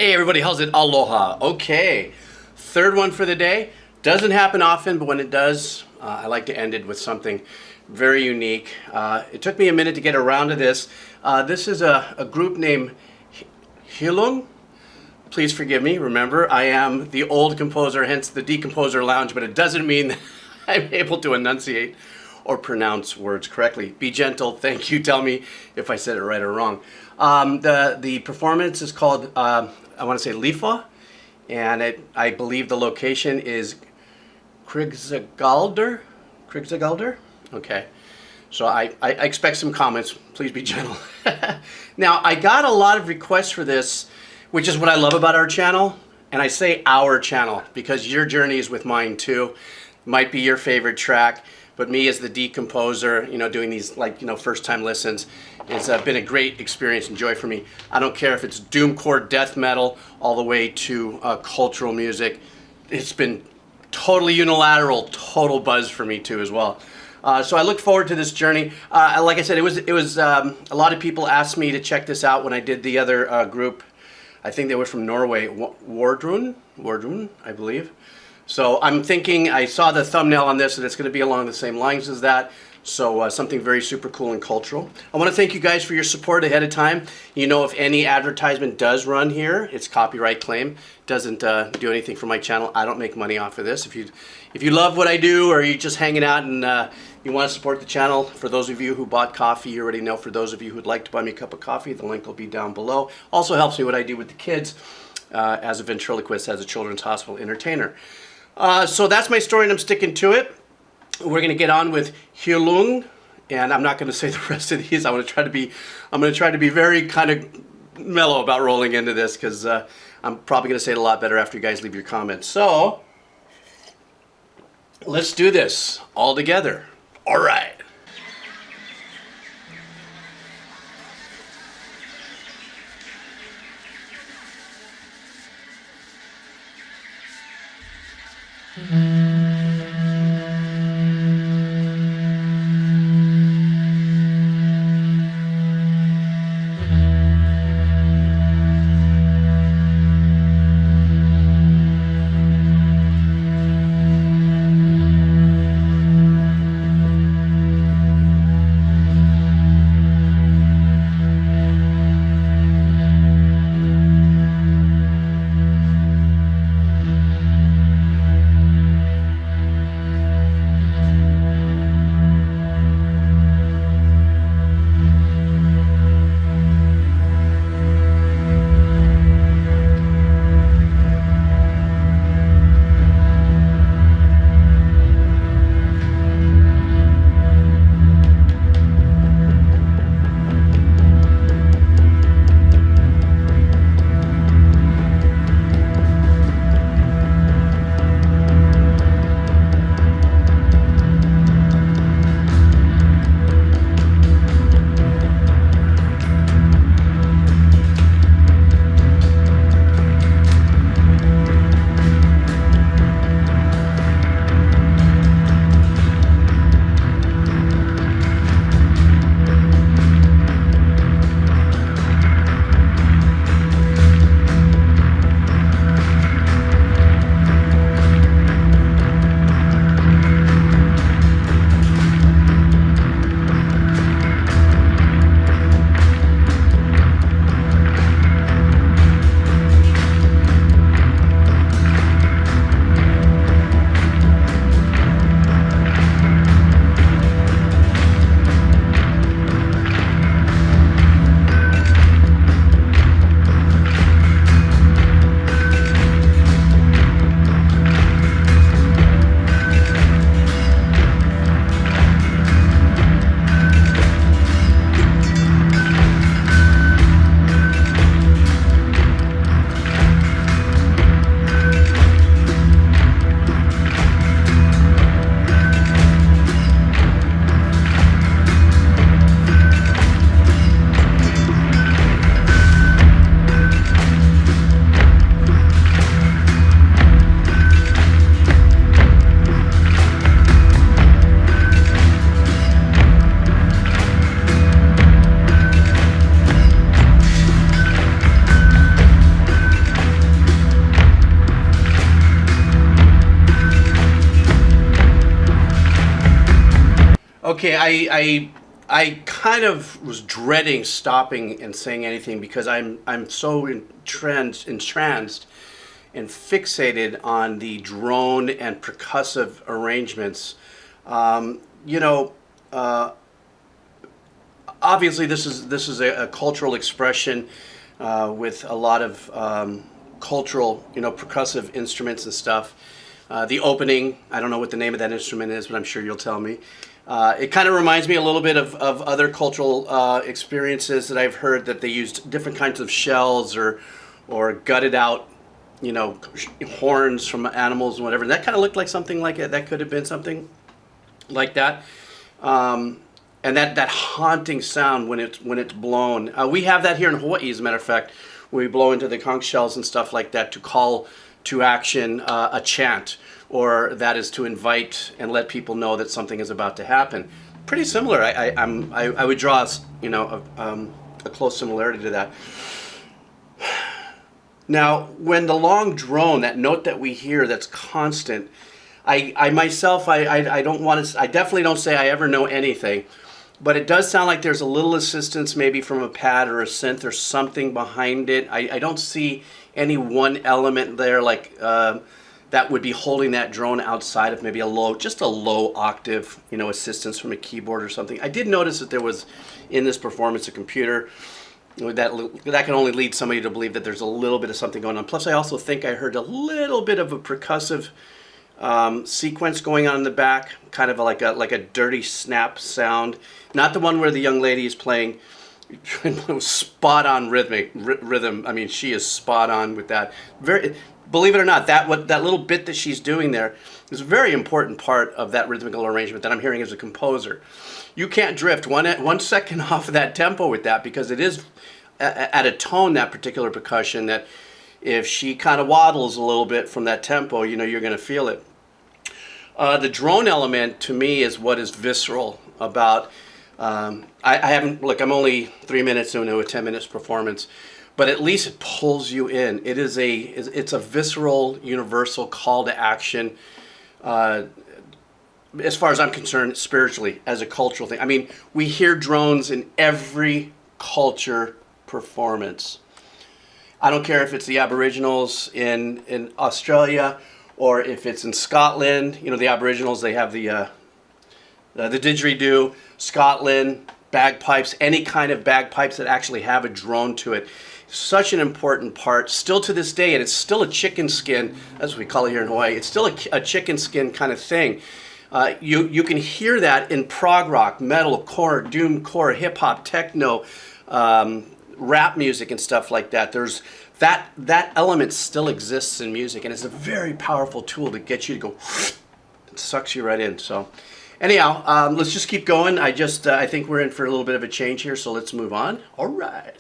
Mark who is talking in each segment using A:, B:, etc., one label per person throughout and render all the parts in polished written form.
A: Hey everybody, how's it? Aloha. Okay, third one for the day. Doesn't happen often, but when it does, I like to end it with something very unique. It took me a minute to get around to this. This is a group named Heilung. Please forgive me. Remember, I am the old composer, hence the Decomposer Lounge, but it doesn't mean that I'm able to enunciate or pronounce words correctly. Be gentle. Thank you. Tell me if I said it right or wrong. The performance is called, I want to say Lifa, and I believe the location is Krigsgaldr? Krigsgaldr? Okay. So I expect some comments. Please be gentle. Now, I got a lot of requests for this, which is what I love about our channel. And I say our channel because your journey is with mine too. Might be your favorite track, but me as the Decomposer, doing these first time listens, it's been a great experience and joy for me. I don't care if it's doomcore death metal all the way to cultural music. It's been totally unilateral, total buzz for me too as well. So I look forward to this journey. Like I said, it was a lot of people asked me to check this out when I did the other group. I think they were from Norway, Wardrun, I believe. So I'm thinking, I saw the thumbnail on this and it's going to be along the same lines as that. So something very super cool and cultural. I want to thank you guys for your support ahead of time. If any advertisement does run here, it's copyright claim. Doesn't do anything for my channel. I don't make money off of this. If you love what I do, or you're just hanging out and you want to support the channel, for those of you who bought coffee, you already know. For those of you who'd like to buy me a cup of coffee, the link will be down below. Also helps me what I do with the kids as a ventriloquist, as a children's hospital entertainer. So that's my story and I'm sticking to it. We're going to get on with Heilung, and I'm not going to say the rest of these. I'm going to try to be very kind of mellow about rolling into this because I'm probably going to say it a lot better after you guys leave your comments. So let's do this all together. All right. Okay, I kind of was dreading stopping and saying anything because I'm so entranced and fixated on the drone and percussive arrangements. You know, obviously this is a cultural expression with a lot of cultural, percussive instruments and stuff. The opening, I don't know what the name of that instrument is, but I'm sure you'll tell me. It kind of reminds me a little bit of other cultural experiences that I've heard, that they used different kinds of shells or gutted out, horns from animals and whatever. And that kind of looked like something like it. That could have been something like that. And that haunting sound when it's blown. We have that here in Hawaii, as a matter of fact. We blow into the conch shells and stuff like that to call to action a chant, or that is to invite and let people know that something is about to happen. Pretty similar. I would draw a close similarity to that. Now, when the long drone, that note that we hear that's constant, I myself don't want to. I definitely don't say I ever know anything, but it does sound like there's a little assistance, maybe from a pad or a synth or something behind it. I don't see any one element there like that would be holding that drone outside of maybe just a low octave, assistance from a keyboard or something. I did notice that there was in this performance a computer. That can only lead somebody to believe that there's a little bit of something going on. Plus, I also think I heard a little bit of a percussive sequence going on in the back, kind of like a dirty snap sound. Not the one where the young lady is playing spot on rhythm. I mean, she is spot on with that. Believe it or not, that little bit that she's doing there is a very important part of that rhythmical arrangement that I'm hearing as a composer. You can't drift 1 second off of that tempo with that, because it is at a tone, that particular percussion, that if she kind of waddles a little bit from that tempo, you're going to feel it. The drone element, to me, is what is visceral about. I haven't, look, I'm only 3 minutes into a 10 minutes performance, but at least it pulls you in. It's a visceral, universal call to action. As far as I'm concerned, spiritually, as a cultural thing. I mean, we hear drones in every culture performance. I don't care if it's the Aboriginals in Australia, or if it's in Scotland. The Aboriginals, they have the didgeridoo. Scotland, bagpipes, any kind of bagpipes that actually have a drone to it. Such an important part, still to this day, and it's still a chicken skin, as we call it here in Hawaii. It's still a chicken skin kind of thing. You can hear that in prog rock, metal, core, doom core, hip hop, techno, rap music and stuff like that. There's that element still exists in music, and it's a very powerful tool to get you to go. It sucks you right in. So anyhow, let's just keep going. I think we're in for a little bit of a change here, so let's move on. All right.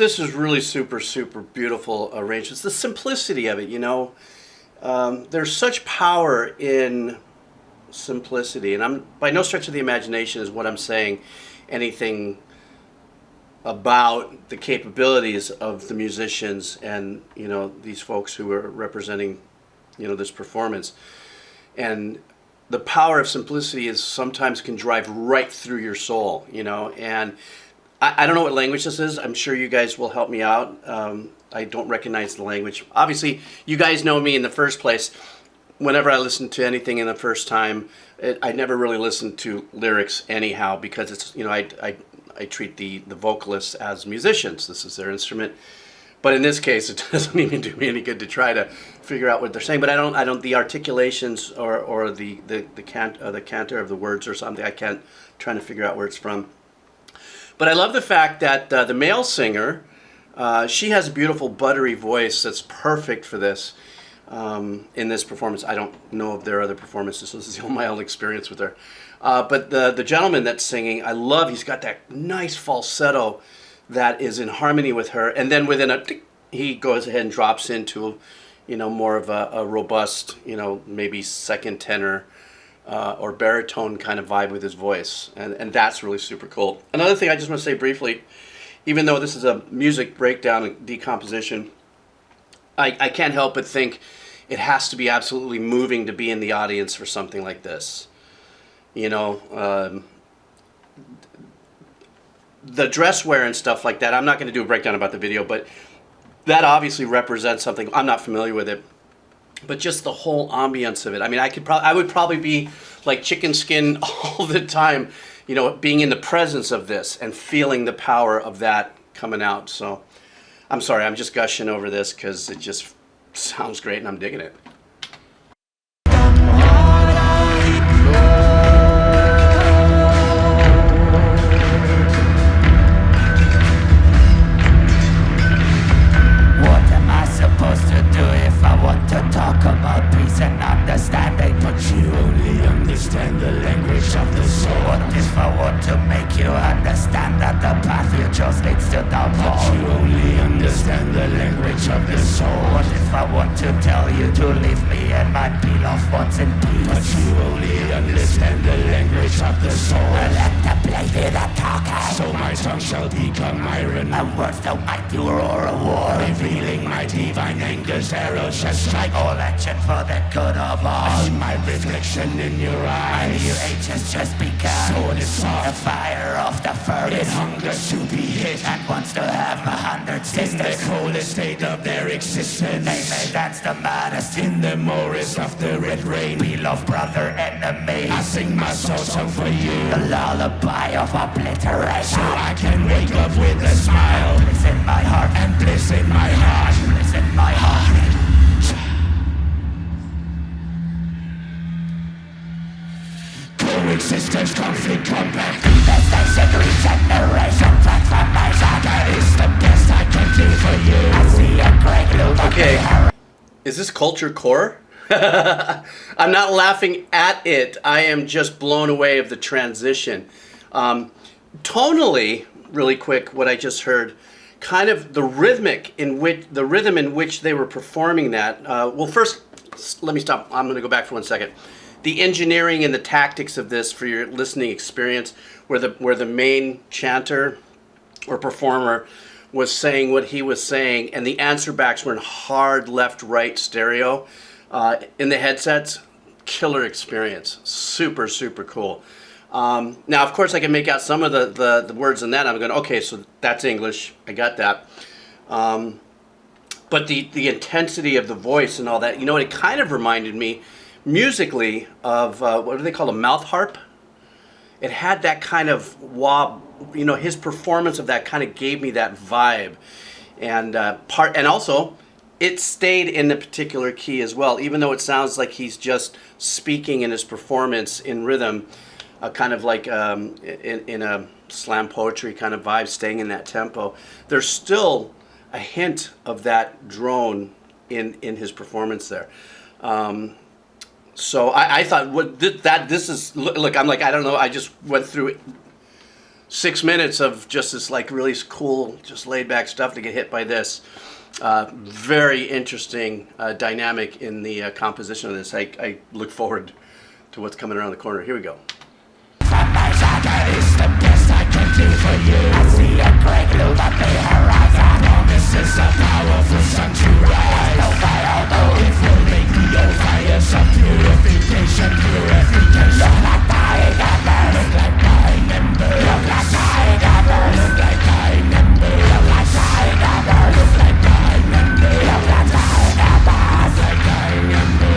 A: this is really super, super beautiful arrangements. The simplicity of it, you know. There's such power in simplicity, and I'm by no stretch of the imagination is what I'm saying anything about the capabilities of the musicians and, you know, these folks who are representing, you know, this performance. And the power of simplicity is sometimes can drive right through your soul, you know. And I don't know what language this is. I'm sure you guys will help me out. I don't recognize the language. Obviously, you guys know me in the first place. Whenever I listen to anything in the first time, I never really listen to lyrics anyhow, because it's, you know, I treat the vocalists as musicians. This is their instrument. But in this case, it doesn't even do me any good to try to figure out what they're saying. But I don't the articulations or the canter of the words or something. I can't trying to figure out where it's from. But I love the fact that the male singer, she has a beautiful buttery voice that's perfect for this. In this performance, I don't know of their other performances, so this is my own experience with her. But the gentleman that's singing, I love. He's got that nice falsetto that is in harmony with her, and then within a tick, he goes ahead and drops into, you know, more of a robust, you know, maybe second tenor or baritone kind of vibe with his voice, and that's really super cool. Another thing I just want to say briefly, even though this is a music breakdown and decomposition, I can't help but think it has to be absolutely moving to be in the audience for something like this. You know, the dress wear and stuff like that, I'm not going to do a breakdown about the video, but that obviously represents something. I'm not familiar with it, but just the whole ambience of it. I mean, I would probably be like chicken skin all the time, you know, being in the presence of this and feeling the power of that coming out. So I'm sorry, I'm just gushing over this because it just sounds great and I'm digging it.
B: Arrows shall strike all action for the good of all. I see my reflection in your eyes. My new age has just begun. Sword is soft, the fire of the furnace. It hungers to be hit and wants to have 100 sisters. In the coldest state of their existence, they may dance the maddest in the morass of the red rain. Beloved brother, enemy, I sing my soul song for you, the lullaby of obliteration. So I can wake up with a smile, bliss in my heart and bliss in my heart, bliss in my heart. Coexistence, conflict, combat, devastation, regeneration, transformation. That is the best I can do for you. I see a great look.
A: Okay, is this culture core? I'm not laughing at it. I am just blown away of the transition. Tonally, really quick, what I just heard, kind of the rhythm in which they were performing that. Well, first, let me stop. I'm going to go back for 1 second. The engineering and the tactics of this for your listening experience, where the main chanter or performer was saying what he was saying, and the answer backs were in hard left-right stereo in the headsets. Killer experience. Super, super cool. Now, of course, I can make out some of the words in that. I'm going, okay, so that's English. I got that. But the intensity of the voice and all that, you know, it kind of reminded me musically of, what do they call a mouth harp? It had that kind of wob, you know, his performance of that kind of gave me that vibe. And also, it stayed in the particular key as well, even though it sounds like he's just speaking in his performance in rhythm, kind of like in a slam poetry kind of vibe, staying in that tempo. There's still a hint of that drone in his performance there. So I thought, this is, look, I'm like, I don't know, I just went through it 6 minutes of just this like really cool, just laid back stuff to get hit by this. Very interesting dynamic in the composition of this. I look forward to what's coming around the corner. Here we go.
B: It's the best I can do for you. I see a great loop at the horizon. This is a powerful sun to rise. No fire, though it will make me on fire. Some purification. Look like dying embers. Look like dying embers. Look like dying embers. Look like dying embers. Look like dying embers. Look like dying embers. Look like dying embers. Look like dying embers. Look like dying embers.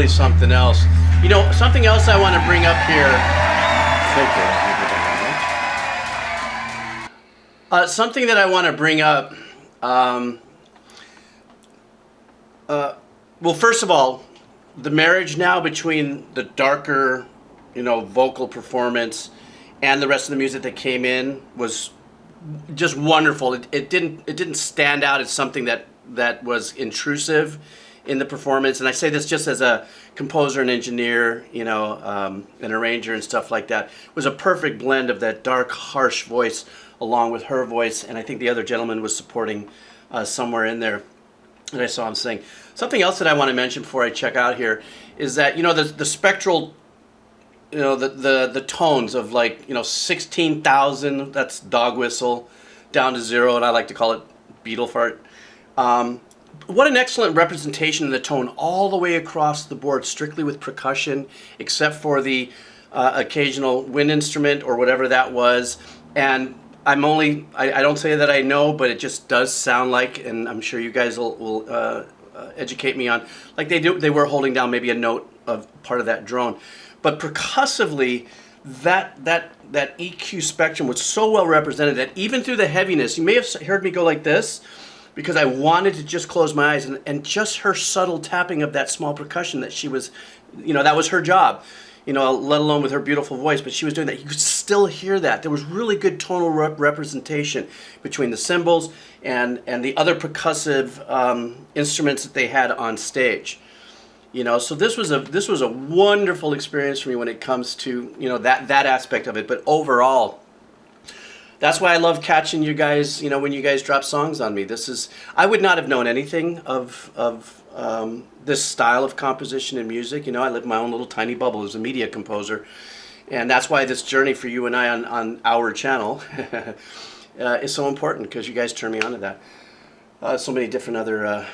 A: Something else. You know, something else I want to bring up here. Something that I want to bring up. Well, first of all, the marriage now between the darker, vocal performance and the rest of the music that came in was just wonderful. It didn't stand out as something that was intrusive in the performance, and I say this just as a composer and engineer, an arranger and stuff like that. It was a perfect blend of that dark, harsh voice along with her voice, and I think the other gentleman was supporting somewhere in there, and I saw him sing. Something else that I want to mention before I check out here is that, the spectral, the tones of 16,000, that's dog whistle, down to 0, and I like to call it beetle fart. What an excellent representation of the tone all the way across the board, strictly with percussion, except for the occasional wind instrument or whatever that was. And I don't say that I know, but it just does sound like, and I'm sure you guys will educate me on, like they were holding down maybe a note of part of that drone. But percussively, that EQ spectrum was so well represented that even through the heaviness, you may have heard me go like this, because I wanted to just close my eyes, and just her subtle tapping of that small percussion that she was, that was her job. you know, let alone with her beautiful voice, but she was doing that. You could still hear that. There was really good tonal representation between the cymbals and the other percussive instruments that they had on stage. You know, so this was a wonderful experience for me when it comes to, you know, that aspect of it. But overall, that's why I love catching you guys, you know, when you guys drop songs on me. I would not have known anything of this style of composition and music. You know, I live in my own little tiny bubble as a media composer. And that's why this journey for you and I on our channel is so important, because you guys turn me on to that. So many different other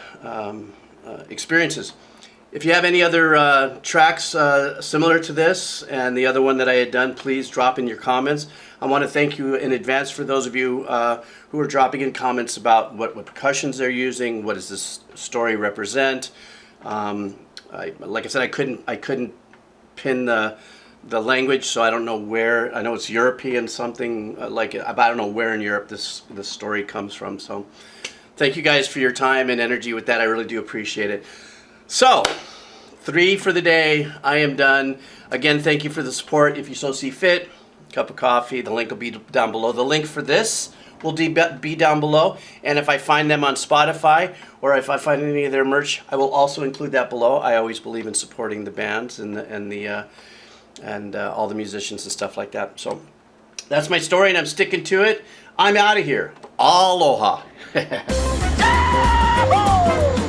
A: experiences. If you have any other tracks similar to this and the other one that I had done, please drop in your comments. I want to thank you in advance for those of you who are dropping in comments about what percussions they're using, what does this story represent. Like I said, I couldn't pin the language, so I don't know where. I know it's European something like it, but I don't know where in Europe this story comes from. So thank you guys for your time and energy with that. I really do appreciate it. So, 3 for the day. I am done. Again, thank you for the support. If you so see fit, cup of coffee, the link will be down below. The link for this will be down below. And if I find them on Spotify, or if I find any of their merch, I will also include that below. I always believe in supporting the bands and all the musicians and stuff like that. So, that's my story, and I'm sticking to it. I'm out of here. Aloha.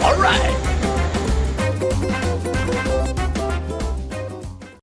B: All right.